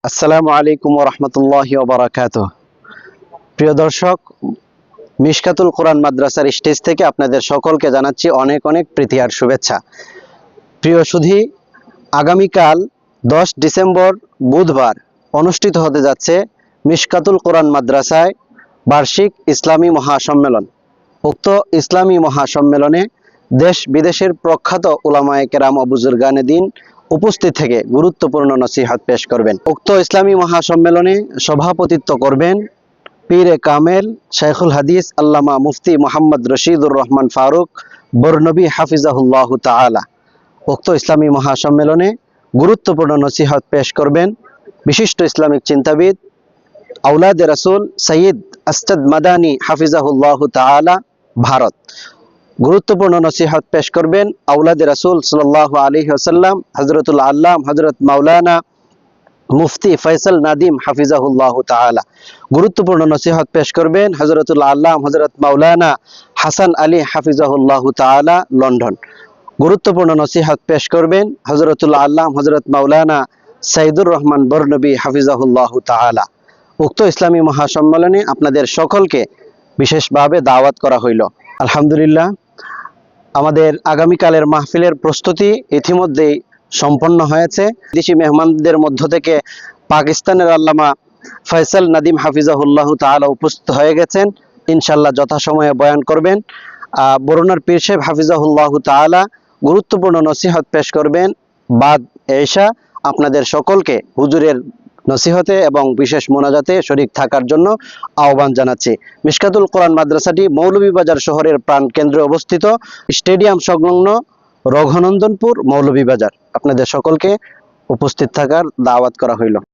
আসসালামু আলাইকুম ওয়া রাহমাতুল্লাহি ওয়া বারাকাতুহু। প্রিয় দর্শক, মিশকাতুল কোরআন মাদ্রাসার স্টেজ থেকে আপনাদের সকলকে জানাচ্ছি অনেক অনেক প্রীতি আর শুভেচ্ছা। প্রিয় সুধী, আগামীকাল 10 ডিসেম্বর বুধবার অনুষ্ঠিত হতে যাচ্ছে মিশকাতুল কোরআন মাদ্রাসায় বার্ষিক ইসলামী মহাসম্মেলন। উক্ত ইসলামী মহাসম্মেলনে দেশ বিদেশের প্রখ্যাত উলামায়ে কেরাম ও বুজুর্গানে দ্বীন উপস্থিত থেকে গুরুত্বপূর্ণ নসিহত পেশ করবেন। উক্ত ইসলামী মহাসম্মেলনে সভাপতিত্ব করবেন পীরে কামেল শাইখুল হাদিস আল্লামা মুফতি মোহাম্মদ রশিদুর রহমান ফারুক বরনবী হাফিজাহুল্লাহ তাআলা। উক্ত ইসলামী মহাসম্মেলনে গুরুত্বপূর্ণ নসিহত পেশ করবেন বিশিষ্ট ইসলামিক চিন্তাবিদ আওলাদে রাসূল সৈয়দ আসদ মাদানী হাফিজাহুল্লাহ তাআলা, ভারত। গুরুত্বপূর্ণ নসিহত পেশ করবেন আওলাদে রাসূল সাল্লাল্লাহু আলাইহি ওয়াসাল্লাম হযরতুল আল্লাম হযরত মাওলানা মুফতি ফয়সাল নাদিম হাফিজাহুল্লাহ তাআলা। গুরুত্বপূর্ণ নসিহত পেশ করবেন হযরতুল আল্লাম হযরত মাওলানা হাসান আলী হাফিজাহুল্লাহ তাআলা, লন্ডন। গুরুত্বপূর্ণ নসিহত পেশ করবেন হযরতুল আল্লাম হযরত মাওলানা সাইদুর রহমান বরনবী হাফিজাহুল্লাহ তাআলা। উক্ত ইসলামী মহাসম্মেলনে আপনাদের সকলকে বিশেষভাবে দাওয়াত করা হইল। আলহামদুলিল্লাহ, আমাদের আগামীকালের মাহফিলের প্রস্তুতি ইতিমধ্যেই সম্পন্ন হয়েছে। বিদেশি মেহমানদের মধ্য থেকে পাকিস্তানের আল্লামা ফয়সাল নাদিম হাফিজাহুল্লাহ তাআলা উপস্থিত হয়ে গেছেন। ইনশাআল্লাহ যথাসময়ে বয়ান করবেন। বরুণার পীর সাহেব হাফিজাহুল্লাহ তাআলা গুরুত্বপূর্ণ নসিহত পেশ করবেন বাদ এশা। আপনাদের সকলকে হুজুরের নসিহতে এবং বিশেষ মোনাজাতে শরীক থাকার জন্য আহ্বান জানাচ্ছি। মিশকাতুল কোরআন মাদ্রাসাটি মৌলভীবাজার শহরের প্রাণ কেন্দ্রে অবস্থিত, স্টেডিয়াম সংলগ্ন রঘুনন্দনপুর, মৌলভীবাজার। আপনাদের সকলকে উপস্থিত থাকার দাওয়াত করা হইল।